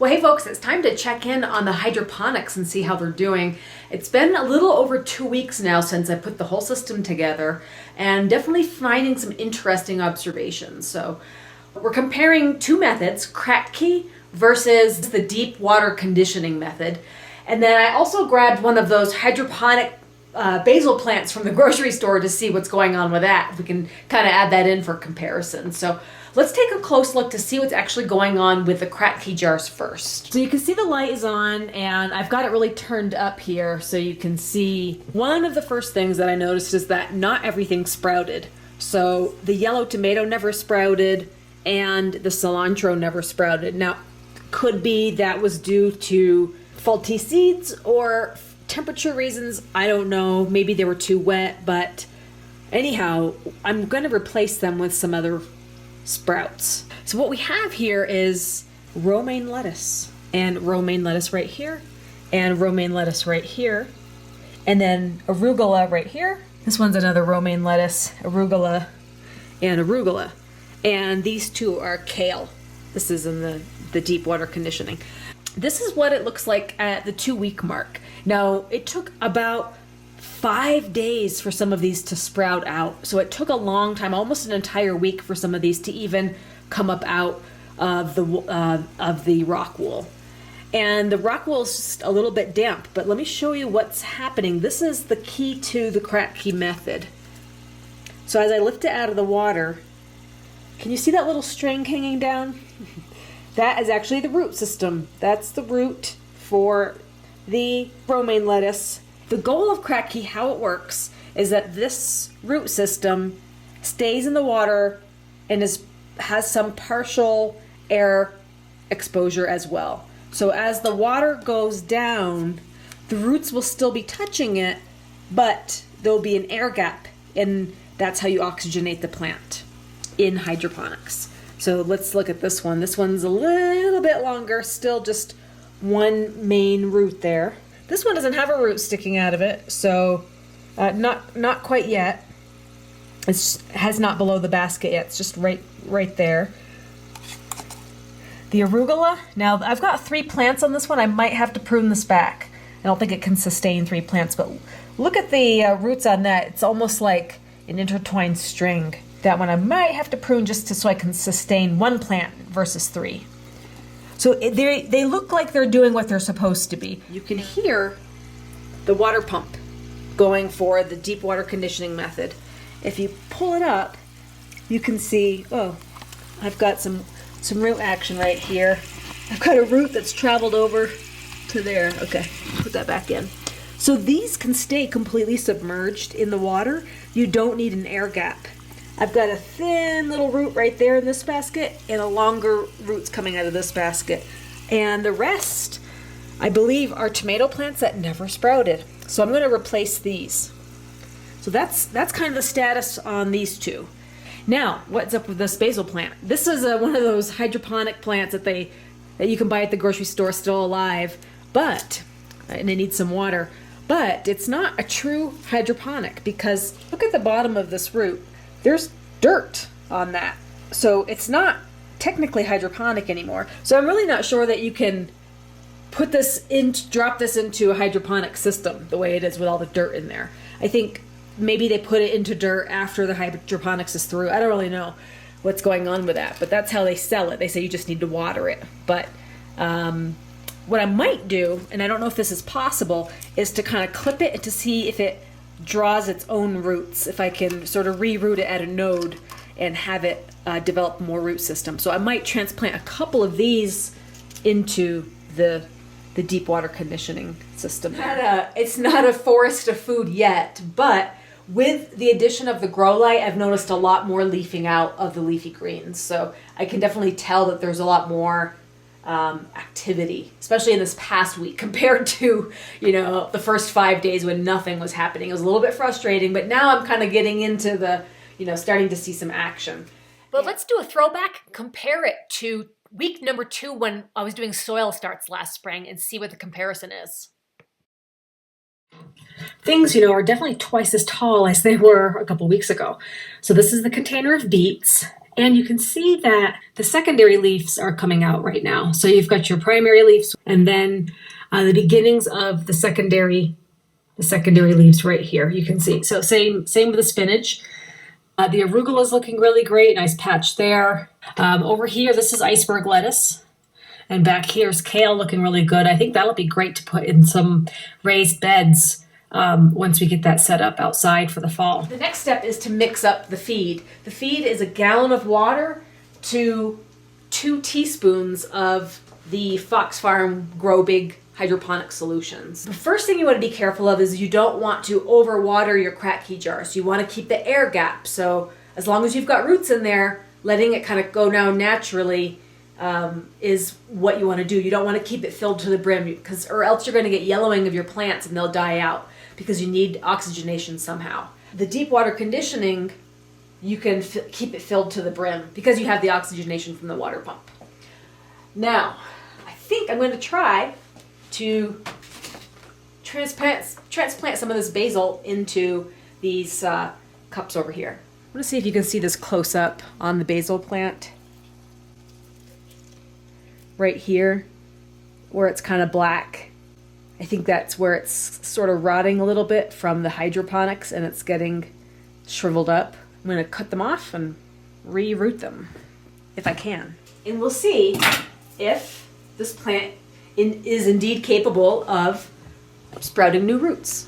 Well, hey folks, it's time to check in on the hydroponics and see how they're doing. It's been a little over 2 weeks now since I put the whole system together, and definitely finding some interesting observations. So we're comparing two methods, Kratky versus the deep water conditioning method. And then I also grabbed one of those hydroponic basil plants from the grocery store to see what's going on with that. We can kind of add that in for comparison. So let's take a close look to see what's actually going on with the Kratky jars first. So you can see the light is on, and I've got it really turned up here so you can see. One of the first things that I noticed is that not everything sprouted. So the yellow tomato never sprouted and the cilantro never sprouted. Now, could be that was due to faulty seeds or temperature reasons. I don't know. Maybe they were too wet, but anyhow, I'm going to replace them with some other sprouts. So what we have here is romaine lettuce, and romaine lettuce right here, and romaine lettuce right here, and then arugula right here. This one's another romaine lettuce, arugula, and arugula. And these two are kale. This is in the deep water conditioning. This is what it looks like at the 2-week mark. Now, it took about 5 days for some of these to sprout out. So it took a long time, almost an entire week for some of these to even come up out of the rock wool. And the rock wool is just a little bit damp, but let me show you what's happening. This is the key to the Kratky method. So as I lift it out of the water, can you see that little string hanging down? That is actually the root system. That's the root for the romaine lettuce. The goal of Kratky, how it works, is that this root system stays in the water and has some partial air exposure as well. So as the water goes down, the roots will still be touching it, but there'll be an air gap, and that's how you oxygenate the plant in hydroponics. So let's look at this one. This one's a little bit longer, still just one main root there. This one doesn't have a root sticking out of it, so not quite yet. It has not below the basket yet. It's just right there. The arugula. Now I've got 3 plants on this one. I might have to prune this back. I don't think it can sustain 3 plants, but look at the roots on that. It's almost like an intertwined string. That one I might have to prune just so I can sustain 1 plant versus 3. So they look like they're doing what they're supposed to be. You can hear the water pump going for the deep water conditioning method. If you pull it up, you can see, oh, I've got some root action right here. I've got a root that's traveled over to there. Okay, put that back in. So these can stay completely submerged in the water. You don't need an air gap. I've got a thin little root right there in this basket and a longer roots coming out of this basket. And the rest, I believe, are tomato plants that never sprouted. So I'm going to replace these. So that's kind of the status on these two. Now, what's up with this basil plant? This is one of those hydroponic plants that you can buy at the grocery store, still alive, and it needs some water. But it's not a true hydroponic because look at the bottom of this root. There's dirt on that. So it's not technically hydroponic anymore. So I'm really not sure that you can drop this into a hydroponic system the way it is with all the dirt in there. I think maybe they put it into dirt after the hydroponics is through. I don't really know what's going on with that, but that's how they sell it. They say you just need to water it. But what I might do, and I don't know if this is possible, is to kind of clip it and to see if it draws its own roots, if I can sort of reroot it at a node and have it develop more root system. So I might transplant a couple of these into the deep water conditioning system. It's not a forest of food yet, but with the addition of the grow light, I've noticed a lot more leafing out of the leafy greens. So I can definitely tell that there's a lot more activity, especially in this past week compared to, the first 5 days when nothing was happening. It was a little bit frustrating, but now I'm kind of getting into the, starting to see some action. But let's do a throwback, compare it to week number 2 when I was doing soil starts last spring and see what the comparison is. Things, are definitely twice as tall as they were a couple weeks ago. So this is the container of beets, And you can see that the secondary leaves are coming out right now. So you've got your primary leaves and then the beginnings of the secondary leaves right here. You can see. So same with the spinach. The arugula is looking really great. Nice patch there. Over here, this is iceberg lettuce. And back here's kale looking really good. I think that'll be great to put in some raised beds once we get that set up outside for the fall. The next step is to mix up the feed. The feed is a gallon of water to 2 teaspoons of the Fox Farm Grow Big hydroponic solutions. The first thing you want to be careful of is you don't want to overwater your Kratky jars. You want to keep the air gap. So as long as you've got roots in there, letting it kind of go down naturally is what you want to do. You don't want to keep it filled to the brim or else you're going to get yellowing of your plants and they'll die out because you need oxygenation somehow. The deep water conditioning, you can keep it filled to the brim because you have the oxygenation from the water pump. Now, I think I'm going to try to transplant some of this basil into these cups over here. I want to see if you can see this close up on the basil plant. Right here, where it's kind of black. I think that's where it's sort of rotting a little bit from the hydroponics and it's getting shriveled up. I'm going to cut them off and reroot them if I can. And we'll see if this plant is indeed capable of sprouting new roots.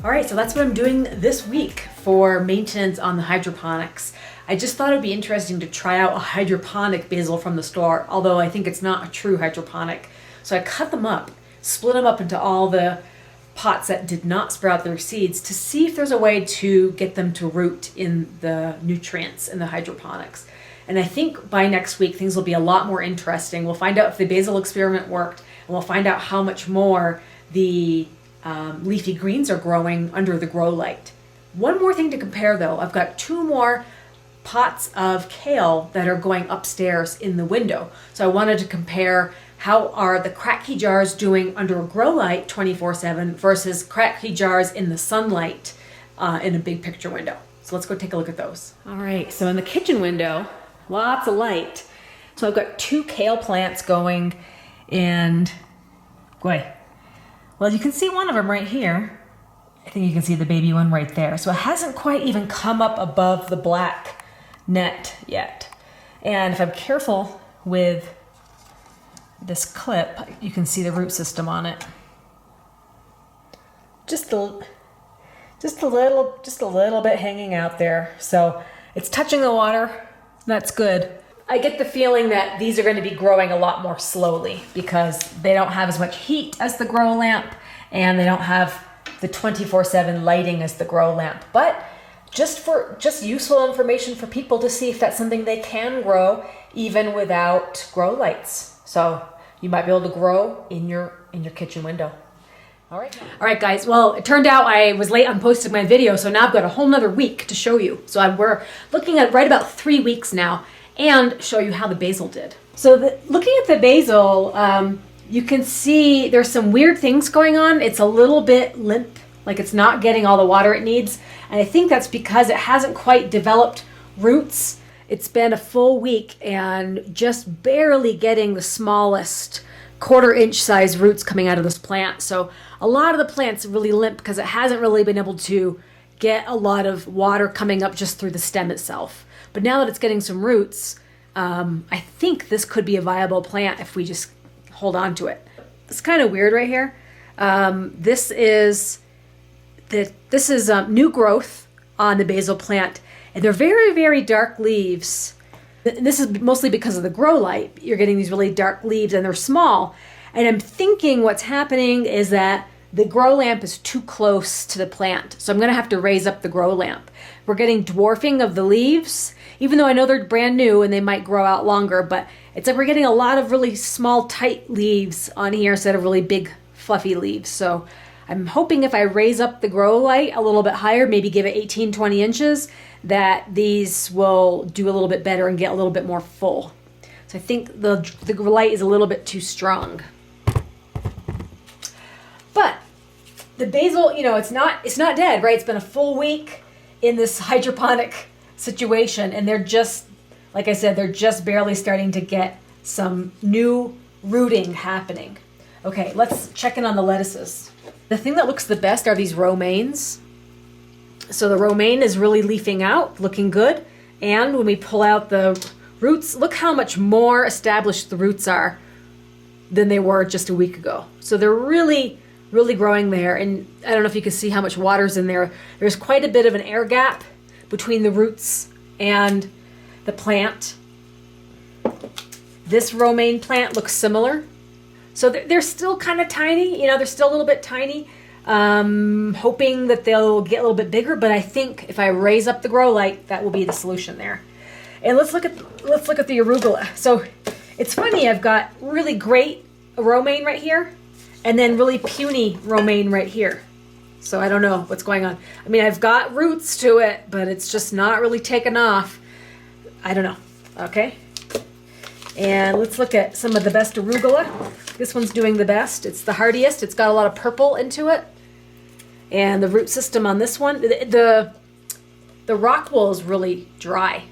All right, so that's what I'm doing this week for maintenance on the hydroponics. I just thought it would be interesting to try out a hydroponic basil from the store, although I think it's not a true hydroponic. So I cut them up, split them up into all the pots that did not sprout their seeds to see if there's a way to get them to root in the nutrients in the hydroponics. And I think by next week, things will be a lot more interesting. We'll find out if the basil experiment worked, and we'll find out how much more the leafy greens are growing under the grow light. One more thing to compare though, I've got 2 more pots of kale that are going upstairs in the window. So I wanted to compare how are the Kratky jars doing under a grow light 24/7 versus Kratky jars in the sunlight in a big picture window. So let's go take a look at those. All right, so in the kitchen window, lots of light. So I've got 2 kale plants going, and boy, well, you can see one of them right here. I think you can see the baby one right there. So it hasn't quite even come up above the black net yet. And if I'm careful with this clip, you can see the root system on it. Just a little bit hanging out there. So it's touching the water. That's good. I get the feeling that these are going to be growing a lot more slowly because they don't have as much heat as the grow lamp and they don't have the 24/7 lighting as the grow lamp. But just useful information for people to see if that's something they can grow even without grow lights. So you might be able to grow in your kitchen window. All right, guys. Well, it turned out I was late on posting my video, so now I've got a whole nother week to show you. So we're looking at right about 3 weeks now, and show you how the basil did. So looking at the basil, you can see there's some weird things going on. It's a little bit limp, like it's not getting all the water it needs. And I think that's because it hasn't quite developed roots. It's been a full week and just barely getting the smallest quarter-inch size roots coming out of this plant. So a lot of the plant's really limp because it hasn't really been able to get a lot of water coming up just through the stem itself. But now that it's getting some roots, I think this could be a viable plant if we just hold on to it. It's kind of weird right here. This is new growth on the basil plant, and they're very, very dark leaves. And this is mostly because of the grow light. You're getting these really dark leaves, and they're small. And I'm thinking what's happening is that the grow lamp is too close to the plant. So I'm going to have to raise up the grow lamp. We're getting dwarfing of the leaves, even though I know they're brand new and they might grow out longer, but it's like we're getting a lot of really small, tight leaves on here instead of really big, fluffy leaves. So I'm hoping if I raise up the grow light a little bit higher, maybe give it 18, 20 inches, that these will do a little bit better and get a little bit more full. So I think the light is a little bit too strong. But the basil, it's not dead, right? It's been a full week in this hydroponic situation, and they're just, like I said, they're just barely starting to get some new rooting happening. Okay, let's check in on the lettuces. The thing that looks the best are these romaines. So the romaine is really leafing out, looking good. And when we pull out the roots, look how much more established the roots are than they were just a week ago. So they're really, really growing there. And I don't know if you can see how much water's in there. There's quite a bit of an air gap between the roots and the plant. This romaine plant looks similar. So they're still kind of tiny, they're still a little bit tiny. Hoping that they'll get a little bit bigger, but I think if I raise up the grow light, that will be the solution there. And let's look at the arugula. So it's funny, I've got really great romaine right here, and then really puny romaine right here. So I don't know what's going on. I mean, I've got roots to it, but it's just not really taken off. I don't know. Okay. And let's look at some of the best arugula. This one's doing the best. It's the hardiest. It's got a lot of purple into it. And the root system on this one, the rock wool is really dry.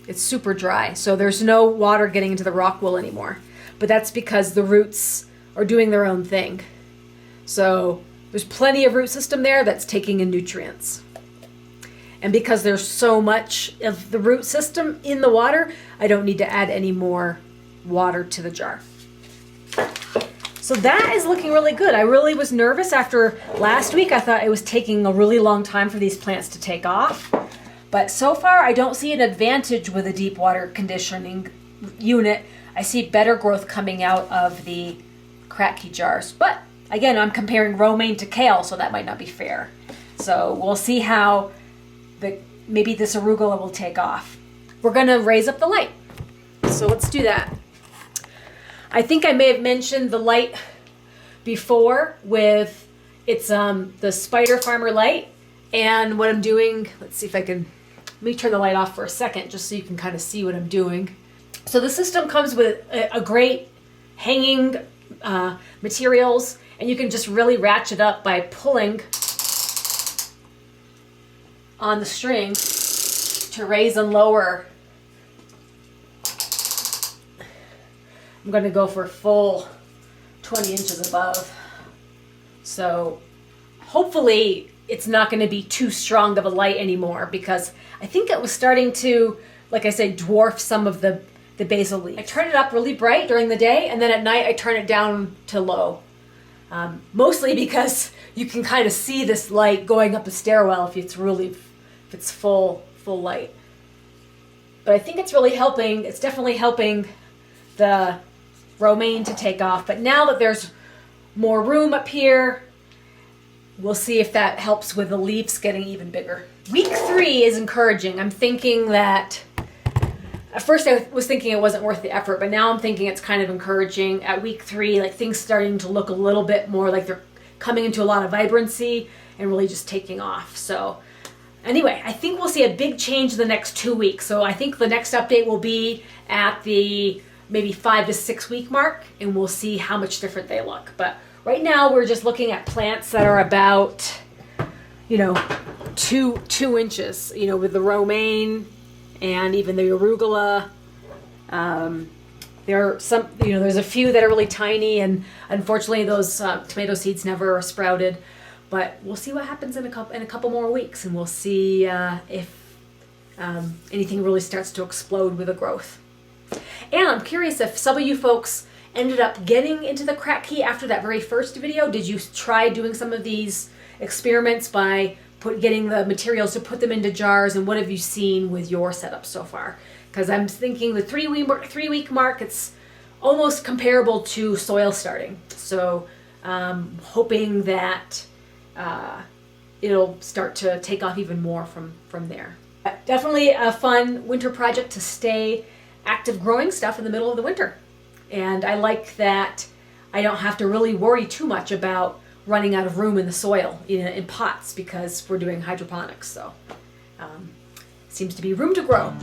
It's super dry. So there's no water getting into the rock wool anymore. But that's because the roots are doing their own thing. So there's plenty of root system there that's taking in nutrients. And because there's so much of the root system in the water, I don't need to add any more water to the jar. So that is looking really good. I really was nervous after last week. I thought it was taking a really long time for these plants to take off. But so far, I don't see an advantage with a deep water conditioning unit. I see better growth coming out of the Kratky jars. But again, I'm comparing romaine to kale, so that might not be fair. So we'll see how maybe this arugula will take off. We're going to raise up the light. So let's do that. I think I may have mentioned the light before with the Spider Farmer light. And what I'm doing, let's see if I can, let me turn the light off for a second just so you can kind of see what I'm doing. So the system comes with a great hanging materials, and you can just really ratchet up by pulling on the string to raise and lower. I'm going to go for a full 20 inches above. So hopefully it's not going to be too strong of a light anymore, because I think it was starting to, like I said, dwarf some of the basil leaf. I turn it up really bright during the day, and then at night I turn it down to low. Mostly because you can kind of see this light going up the stairwell if it's full light. But I think it's really helping. It's definitely helping the romaine to take off. But now that there's more room up here, we'll see if that helps with the leaves getting even bigger. Week 3 is encouraging. I'm thinking that, at first I was thinking it wasn't worth the effort, but now I'm thinking it's kind of encouraging. At week 3, like, things starting to look a little bit more like they're coming into a lot of vibrancy and really just taking off. So anyway, I think we'll see a big change in the next 2 weeks. So I think the next update will be at the maybe 5 to 6 week mark, and we'll see how much different they look. But right now we're just looking at plants that are about, 2 inches, with the romaine and even the arugula. There are some, there's a few that are really tiny, and unfortunately those tomato seeds never sprouted. But we'll see what happens in a couple more weeks, and we'll see if anything really starts to explode with the growth. And I'm curious if some of you folks ended up getting into the Kratky after that very first video. Did you try doing some of these experiments by getting the materials to put them into jars, and what have you seen with your setup so far? Because I'm thinking the 3-week mark, it's almost comparable to soil starting. So hoping that it'll start to take off even more from there. Definitely a fun winter project to stay active growing stuff in the middle of the winter. And I like that I don't have to really worry too much about running out of room in the soil in pots, because we're doing hydroponics. So seems to be room to grow.